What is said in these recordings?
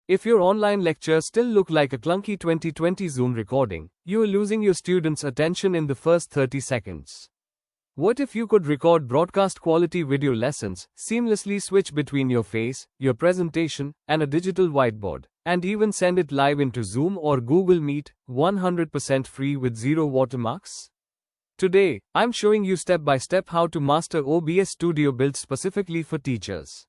If your online lectures still look like a clunky 2020 Zoom recording, you are losing your students' attention in the first 30 seconds. What if you could record broadcast quality video lessons, seamlessly switch between your face, your presentation, and a digital whiteboard, and even send it live into Zoom or Google Meet, 100% free with zero watermarks? Today, I'm showing you step by step how to master OBS Studio built specifically for teachers.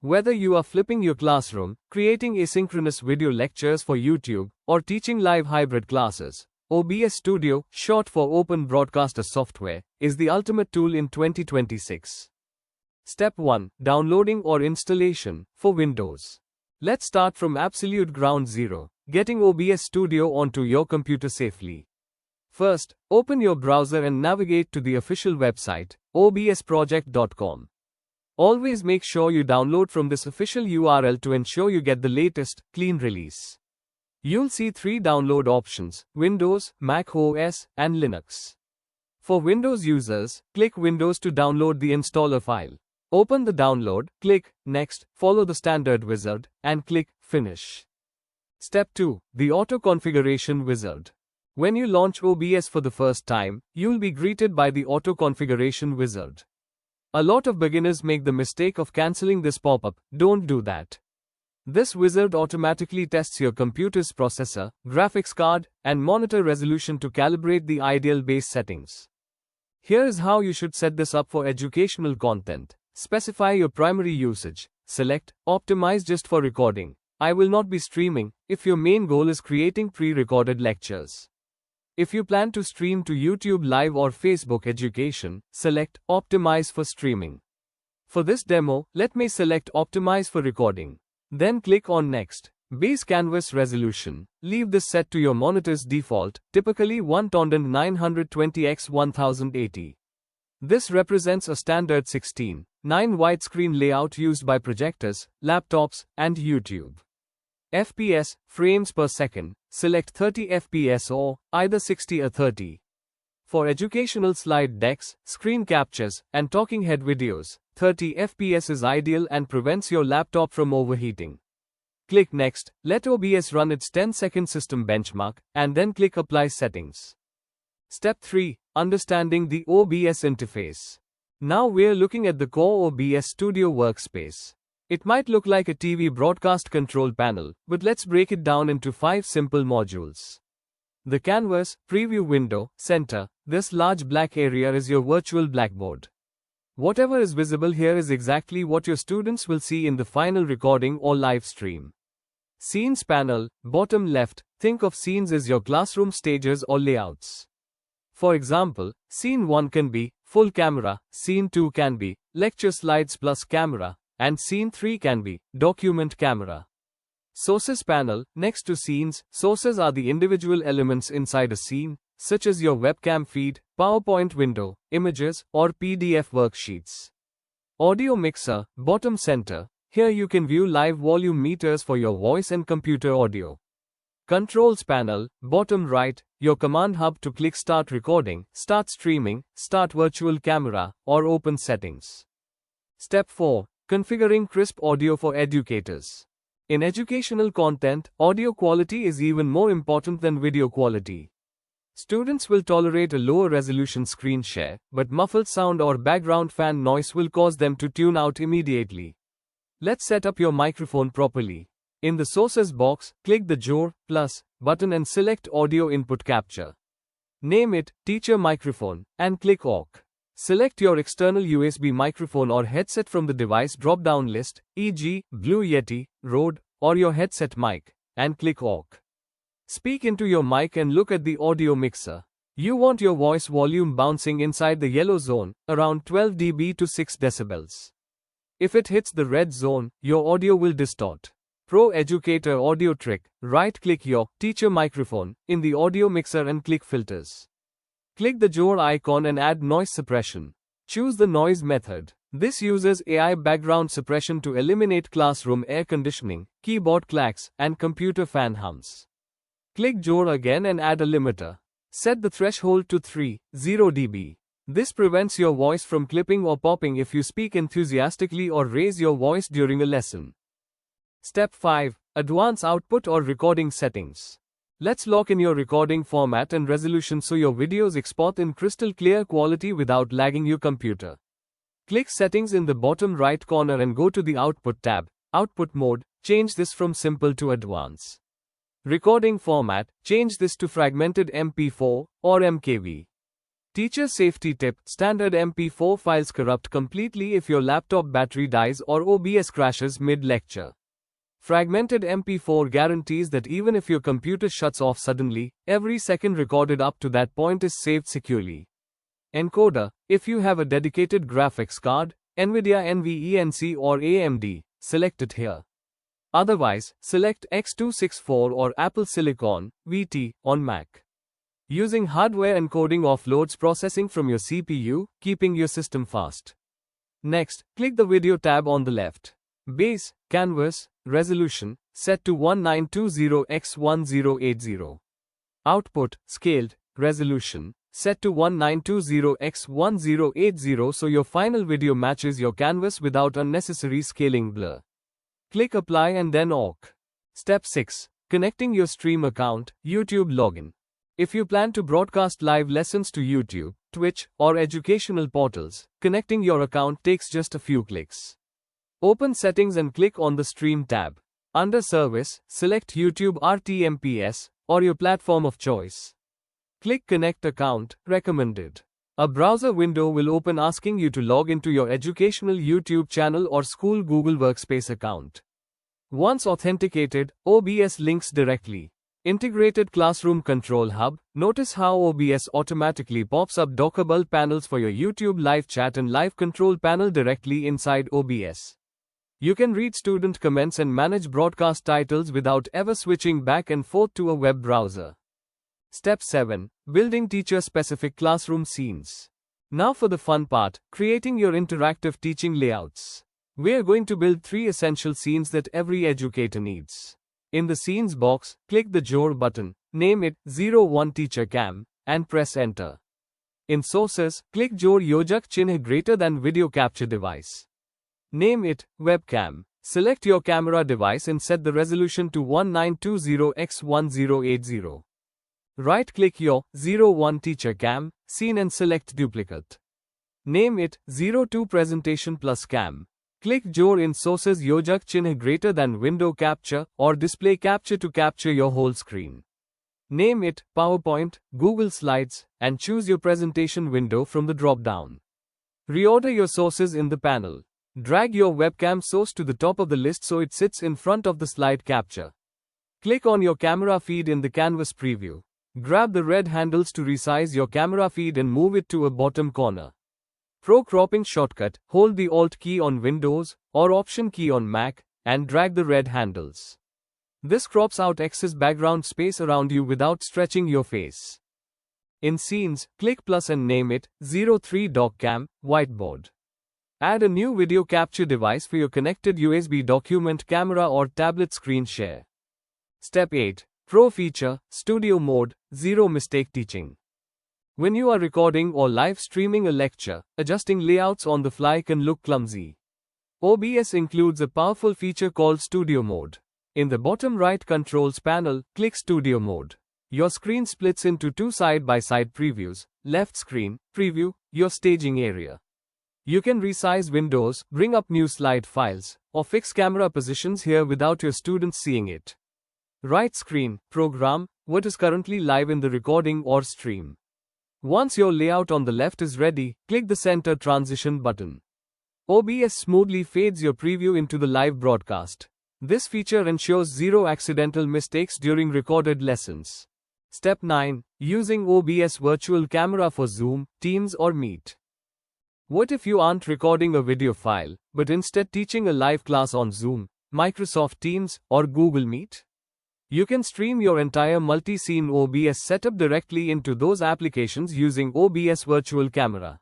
Whether you are flipping your classroom, creating asynchronous video lectures for YouTube, or teaching live hybrid classes, OBS Studio, short for Open Broadcaster Software, is the ultimate tool in 2026. Step 1. Downloading or installation for Windows. Let's start from absolute ground zero, getting OBS Studio onto your computer safely. First, open your browser and navigate to the official website, obsproject.com. Always make sure you download from this official URL to ensure you get the latest, clean release. You'll see 3 download options: Windows, Mac OS, and Linux. For Windows users, click Windows to download the installer file. Open the download, click Next, follow the standard wizard, and click Finish. Step 2. The Auto Configuration Wizard. When you launch OBS for the first time, you'll be greeted by the Auto Configuration Wizard. A lot of beginners make the mistake of cancelling this pop-up. Don't do that. This wizard automatically tests your computer's processor, graphics card, and monitor resolution to calibrate the ideal base settings. Here is how you should set this up for educational content. Specify your primary usage. Select Optimize just for recording. I will not be streaming if your main goal is creating pre-recorded lectures. If you plan to stream to YouTube Live or Facebook Education, select Optimize for streaming. For this demo, let me select Optimize for recording. Then click on Next. Base canvas resolution. Leave this set to your monitor's default, typically 1920x1080. This represents a standard 16:9 widescreen layout used by projectors, laptops, and YouTube. FPS, frames per second, select 30 FPS or either 60 or 30. For educational slide decks, screen captures, and talking head videos, 30 FPS is ideal and prevents your laptop from overheating. Click Next, let OBS run its 10-second system benchmark, and then click Apply Settings. Step 3. Understanding the OBS interface. Now we're looking at the core OBS Studio workspace. It might look like a TV broadcast control panel, but let's break it down into 5 simple modules. The canvas, preview window, center. This large black area is your virtual blackboard. Whatever is visible here is exactly what your students will see in the final recording or live stream. Scenes panel, bottom left. Think of scenes as your classroom stages or layouts. For example, scene 1 can be full camera, scene 2 can be lecture slides plus camera, and scene 3 can be document camera. Sources panel, next to scenes. Sources are the individual elements inside a scene, such as your webcam feed, PowerPoint window, images, or PDF worksheets. Audio mixer, bottom center. Here you can view live volume meters for your voice and computer audio. Controls panel, bottom right. Your command hub to click Start Recording, Start Streaming, Start Virtual Camera, or Open Settings. Step 4. Configuring crisp audio for educators. In educational content, audio quality is even more important than video quality. Students will tolerate a lower resolution screen share, but muffled sound or background fan noise will cause them to tune out immediately. Let's set up your microphone properly. In the Sources box, click the Jaw plus button and select Audio Input Capture. Name it Teacher Microphone, and click OK. Select your external USB microphone or headset from the device drop-down list, e.g., Blue Yeti, Rode, or your headset mic, and click OK. Speak into your mic and look at the audio mixer. You want your voice volume bouncing inside the yellow zone, around 12 dB to 6 decibels. If it hits the red zone, your audio will distort. Pro Educator audio trick: right-click your teacher microphone in the audio mixer and click Filters. Click the jaw icon and add noise suppression. Choose the noise method. This uses AI background suppression to eliminate classroom air conditioning, keyboard clacks, and computer fan hums. Click jaw again and add a limiter. Set the threshold to 30 dB. This prevents your voice from clipping or popping if you speak enthusiastically or raise your voice during a lesson. Step 5. Advance output or recording settings. Let's lock in your recording format and resolution so your videos export in crystal clear quality without lagging your computer. Click Settings in the bottom right corner and go to the Output tab. Output mode, change this from Simple to Advance. Recording format, change this to Fragmented MP4 or MKV. Teacher safety tip, standard MP4 files corrupt completely if your laptop battery dies or OBS crashes mid-lecture. Fragmented MP4 guarantees that even if your computer shuts off suddenly, every second recorded up to that point is saved securely. Encoder, if you have a dedicated graphics card, NVIDIA NVENC or AMD, select it here. Otherwise, select X264 or Apple Silicon, VT, on Mac. Using hardware encoding offloads processing from your CPU, keeping your system fast. Next, click the Video tab on the left. Base, Canvas, Resolution, set to 1920x1080. Output, Scaled, Resolution, set to 1920x1080 so your final video matches your canvas without unnecessary scaling blur. Click Apply and then OK. Step 6. Connecting your stream account, YouTube login. If you plan to broadcast live lessons to YouTube, Twitch, or educational portals, connecting your account takes just a few clicks. Open Settings and click on the Stream tab. Under Service, select YouTube RTMPS, or your platform of choice. Click Connect Account, Recommended. A browser window will open asking you to log into your educational YouTube channel or school Google Workspace account. Once authenticated, OBS links directly. Integrated Classroom Control Hub. Notice how OBS automatically pops up dockable panels for your YouTube live chat and live control panel directly inside OBS. You can read student comments and manage broadcast titles without ever switching back and forth to a web browser. Step 7. Building teacher-specific classroom scenes. Now for the fun part, creating your interactive teaching layouts. We're going to build 3 essential scenes that every educator needs. In the Scenes box, click the Jor button, name it 01 Teacher Cam, and press Enter. In Sources, click Jor Yojak Chinh greater than Video Capture Device. Name it Webcam. Select your camera device and set the resolution to 1920x1080. Right-click your 01 Teacher Cam scene and select Duplicate. Name it 02 Presentation plus Cam. Click Jor in Sources Yojak Chinh greater than Window Capture or Display Capture to capture your whole screen. Name it PowerPoint, Google Slides, and choose your presentation window from the drop-down. Reorder your sources in the panel. Drag your webcam source to the top of the list so it sits in front of the slide capture. Click on your camera feed in the Canvas preview. Grab the red handles to resize your camera feed and move it to a bottom corner. Pro cropping shortcut, hold the Alt key on Windows or Option key on Mac and drag the red handles. This crops out excess background space around you without stretching your face. In Scenes, click plus and name it 03 DocCam, Whiteboard. Add a new video capture device for your connected USB document camera or tablet screen share. Step 8. Pro feature, Studio mode, zero mistake teaching. When you are recording or live streaming a lecture, adjusting layouts on the fly can look clumsy. OBS includes a powerful feature called Studio mode. In the bottom right controls panel, click Studio mode. Your screen splits into 2 side-by-side previews. Left screen, preview, your staging area. You can resize windows, bring up new slide files, or fix camera positions here without your students seeing it. Right screen, program, what is currently live in the recording or stream. Once your layout on the left is ready, click the Center Transition button. OBS smoothly fades your preview into the live broadcast. This feature ensures zero accidental mistakes during recorded lessons. Step 9. Using OBS Virtual Camera for Zoom, Teams or Meet. What if you aren't recording a video file, but instead teaching a live class on Zoom, Microsoft Teams, or Google Meet? You can stream your entire multi-scene OBS setup directly into those applications using OBS Virtual Camera.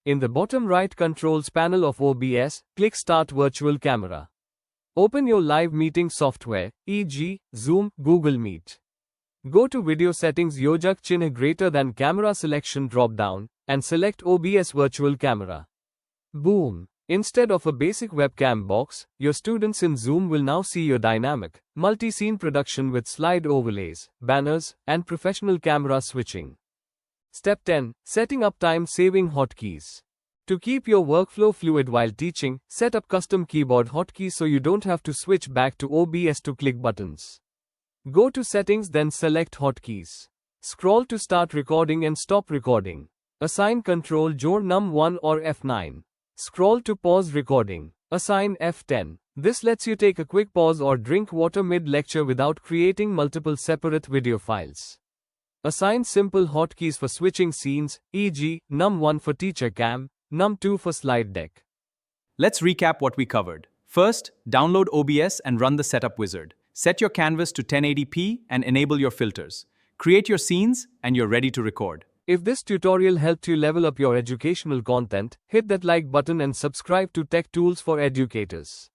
In the bottom right controls panel of OBS, click Start Virtual Camera. Open your live meeting software, e.g., Zoom, Google Meet. Go to Video Settings Yojak Chinh greater than Camera Selection drop-down, and select OBS Virtual Camera. Boom! Instead of a basic webcam box, your students in Zoom will now see your dynamic, multi-scene production with slide overlays, banners, and professional camera switching. Step 10. Setting up time-saving hotkeys. To keep your workflow fluid while teaching, set up custom keyboard hotkeys so you don't have to switch back to OBS to click buttons. Go to Settings, then select Hotkeys. Scroll to start recording and stop recording. Assign Control J num1 or F9. Scroll to pause recording. Assign F10. This lets you take a quick pause or drink water mid-lecture without creating multiple separate video files. Assign simple hotkeys for switching scenes, e.g., num1 for teacher cam, num2 for slide deck. Let's recap what we covered. First, download OBS and run the setup wizard. Set your canvas to 1080p and enable your filters. Create your scenes and you're ready to record. If this tutorial helped you level up your educational content, hit that like button and subscribe to Tech Tools for Educators.